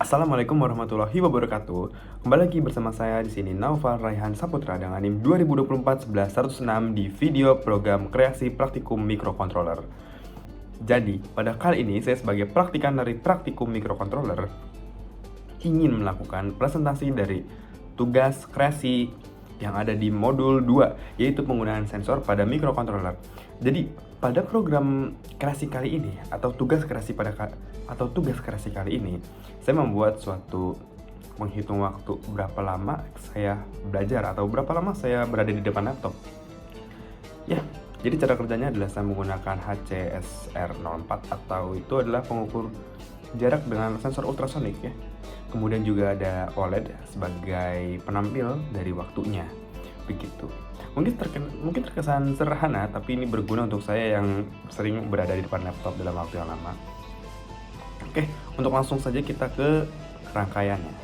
Assalamualaikum warahmatullahi wabarakatuh. Kembali lagi bersama saya di sini Naufal Raihan Saputra dengan NIM 2024-11-106 di video program kreasi praktikum microcontroller. Jadi, pada kali ini saya sebagai praktikan dari praktikum microcontroller ingin melakukan presentasi dari tugas kreasi yang ada di modul 2, yaitu penggunaan sensor pada microcontroller. Jadi, pada program kreasi kali ini atau tugas kreasi kali ini, saya membuat suatu menghitung waktu berapa lama saya belajar atau berapa lama saya berada di depan laptop. Ya, jadi cara kerjanya adalah saya menggunakan HCSR04 atau itu adalah pengukur jarak dengan sensor ultrasonik ya. Kemudian juga ada OLED sebagai penampil dari waktunya. Begitu. Mungkin terkesan sederhana, tapi ini berguna untuk saya yang sering berada di depan laptop dalam waktu yang lama. Oke, untuk langsung saja kita ke rangkaiannya.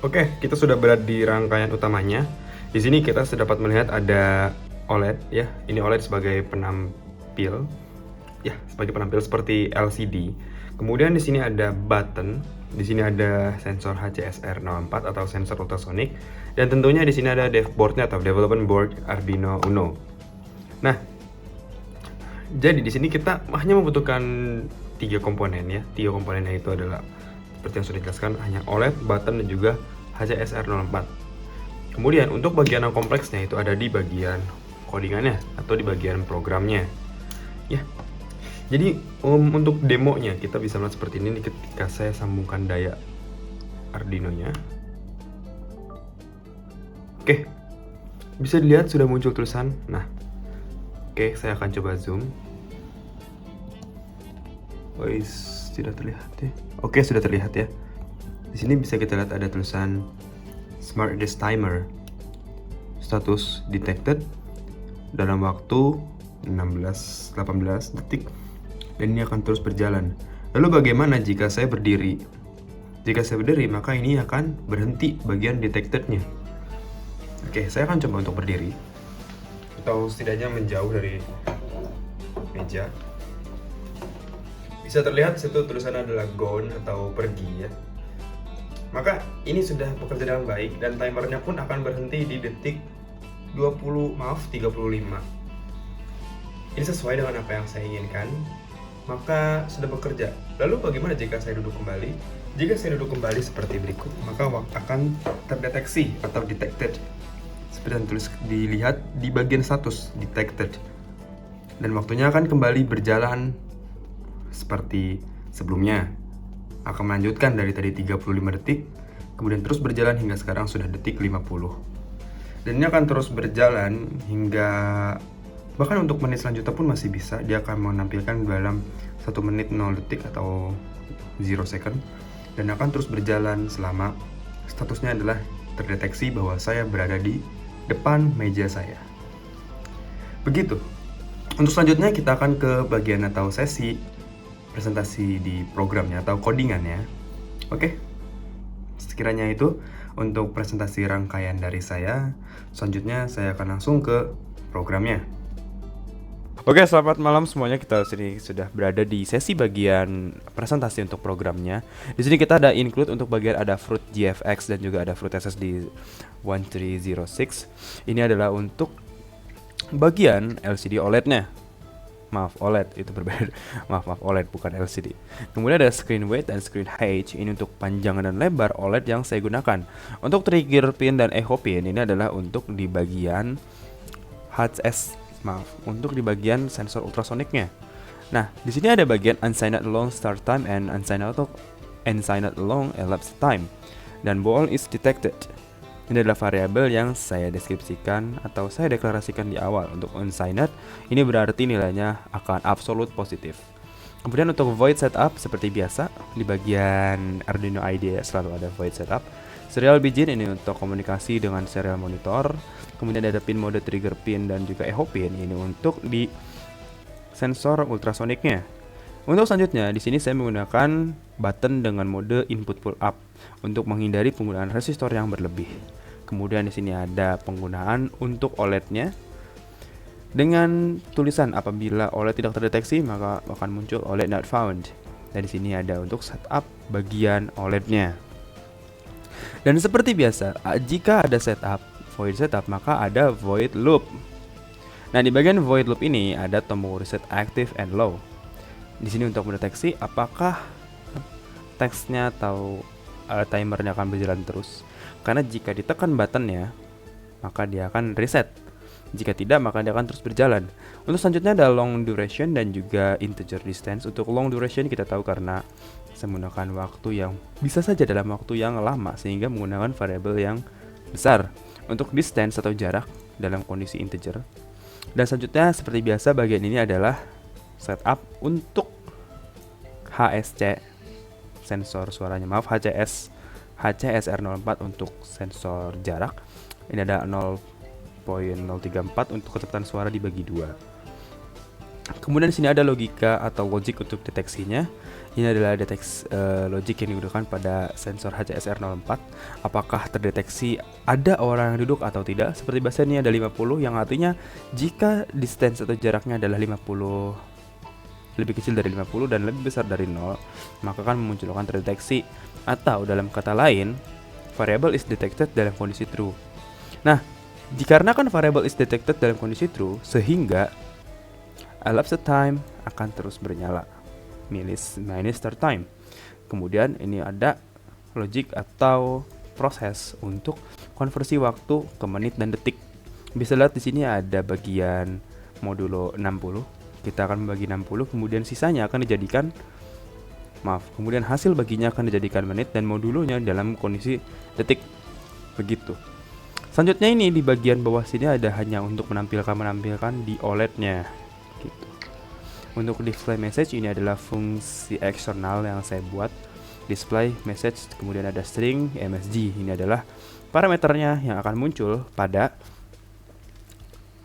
Oke, kita sudah berada di rangkaian utamanya. Di sini kita sudah dapat melihat ada OLED ya. Ini OLED sebagai penampil. Ya, sebagai penampil seperti LCD. Kemudian di sini ada button, di sini ada sensor HCSR04 atau sensor ultrasonic, dan tentunya di sini ada dev boardnya atau development board Arduino Uno. Nah, jadi di sini kita hanya membutuhkan 3 komponen ya. 3 komponennya itu adalah seperti yang sudah dijelaskan, hanya OLED, button, dan juga HCSR04. Kemudian untuk bagian yang kompleksnya itu ada di bagian codingannya atau di bagian programnya. Ya. Jadi untuk demonya kita bisa melihat seperti ini ketika saya sambungkan daya Arduino-nya. Oke, bisa dilihat sudah muncul tulisan. Nah, oke, saya akan coba zoom. Tidak terlihat ya. Oke, sudah terlihat ya. Di sini bisa kita lihat ada tulisan Smart Disk Timer. Status detected dalam waktu 18 detik. Dan ini akan terus berjalan. Lalu bagaimana jika saya berdiri? Jika saya berdiri, maka ini akan berhenti bagian detected-nya. Oke, saya akan coba untuk berdiri. Atau setidaknya menjauh dari meja. Bisa terlihat situ tulisannya adalah gone atau pergi ya. Maka ini sudah bekerja dengan baik dan timernya pun akan berhenti di detik 35. Ini sesuai dengan apa yang saya inginkan. Maka sudah bekerja. Lalu bagaimana jika saya duduk kembali? Jika saya duduk kembali seperti berikut, maka akan terdeteksi atau detected. Seperti yang tulis dilihat di bagian status detected. Dan waktunya akan kembali berjalan seperti sebelumnya. Akan melanjutkan dari tadi 35 detik, kemudian terus berjalan hingga sekarang sudah detik 50. Dan ini akan terus berjalan hingga bahkan untuk menit selanjutnya pun masih bisa. Dia akan menampilkan dalam 1 menit 0 detik atau 0 second. Dan akan terus berjalan selama statusnya adalah terdeteksi bahwa saya berada di depan meja saya. Begitu. Untuk selanjutnya kita akan ke bagian atau sesi presentasi di programnya atau codingannya. Oke. Sekiranya itu untuk presentasi rangkaian dari saya. Selanjutnya saya akan langsung ke programnya. Oke, selamat malam semuanya. Kita sini sudah berada di sesi bagian presentasi untuk programnya. Di sini kita ada include untuk bagian ada Fruit GFX dan juga ada Fruit SSD 1306. Ini adalah untuk bagian LCD OLED-nya. Maaf, OLED itu berbeda. Maaf, OLED bukan LCD. Kemudian ada screen width dan screen height. Ini untuk panjang dan lebar OLED yang saya gunakan. Untuk trigger pin dan echo pin ini adalah untuk di bagian untuk di bagian sensor ultrasoniknya. Nah, di sini ada bagian unsigned long start time and unsigned long elapsed time. Dan ball is detected. Ini adalah variabel yang saya deskripsikan atau saya deklarasikan di awal. Untuk unsigned, ini berarti nilainya akan absolute positif. Kemudian untuk void setup seperti biasa di bagian Arduino IDE selalu ada void setup. Serial begin ini untuk komunikasi dengan serial monitor. Kemudian ada pin mode trigger pin dan juga echo pin ini untuk di sensor ultrasoniknya. Untuk selanjutnya di sini saya menggunakan button dengan mode input pull up untuk menghindari penggunaan resistor yang berlebih. Kemudian di sini ada penggunaan untuk OLED-nya dengan tulisan apabila OLED tidak terdeteksi maka akan muncul OLED not found. Dan di sini ada untuk setup bagian OLED-nya. Dan seperti biasa, jika ada void setup, maka ada void loop. Nah, di bagian void loop ini ada tombol reset active and low. Di sini untuk mendeteksi apakah teksnya atau timernya akan berjalan terus. Karena jika ditekan buttonnya, maka dia akan reset. Jika tidak, maka dia akan terus berjalan. Untuk selanjutnya ada long duration dan juga integer distance. Untuk long duration kita tahu karena menggunakan waktu yang bisa saja dalam waktu yang lama, sehingga menggunakan variabel yang besar. Untuk distance atau jarak dalam kondisi integer. Dan selanjutnya seperti biasa bagian ini adalah setup untuk HSC sensor suaranya, maaf HCSR04 untuk sensor jarak. Ini ada 0.034 untuk kecepatan suara dibagi 2. Kemudian di sini ada logika atau logic untuk deteksinya. Ini adalah logic yang digunakan pada sensor HCSR04. Apakah terdeteksi ada orang yang duduk atau tidak? Seperti biasa ini ada 50, yang artinya jika distance atau jaraknya adalah 50 lebih kecil dari 50 dan lebih besar dari 0, maka akan memunculkan terdeteksi, atau dalam kata lain, variable is detected dalam kondisi true. Nah, dikarenakan variable is detected dalam kondisi true, sehingga elapsed time akan terus bernyala, minus start time. Kemudian ini ada logic atau proses untuk konversi waktu ke menit dan detik. Bisa lihat di sini ada bagian modulo 60. Kita akan membagi 60, kemudian sisanya akan dijadikan kemudian hasil baginya akan dijadikan menit dan modulonya dalam kondisi detik. Begitu. Selanjutnya ini di bagian bawah sini ada hanya untuk menampilkan di OLED-nya gitu. Untuk display message ini adalah fungsi eksternal yang saya buat. Display message, kemudian ada string MSG. Ini adalah parameternya yang akan muncul pada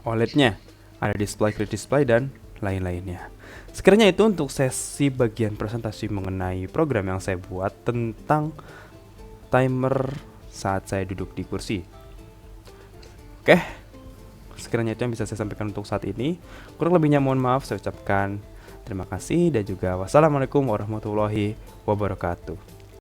OLED-nya. Ada display, create display, dan lain-lainnya. Sekiranya itu untuk sesi bagian presentasi mengenai program yang saya buat tentang timer saat saya duduk di kursi. Oke, sekiranya itu yang bisa saya sampaikan untuk saat ini. Kurang lebihnya mohon maaf, saya ucapkan terima kasih dan juga wassalamualaikum warahmatullahi wabarakatuh.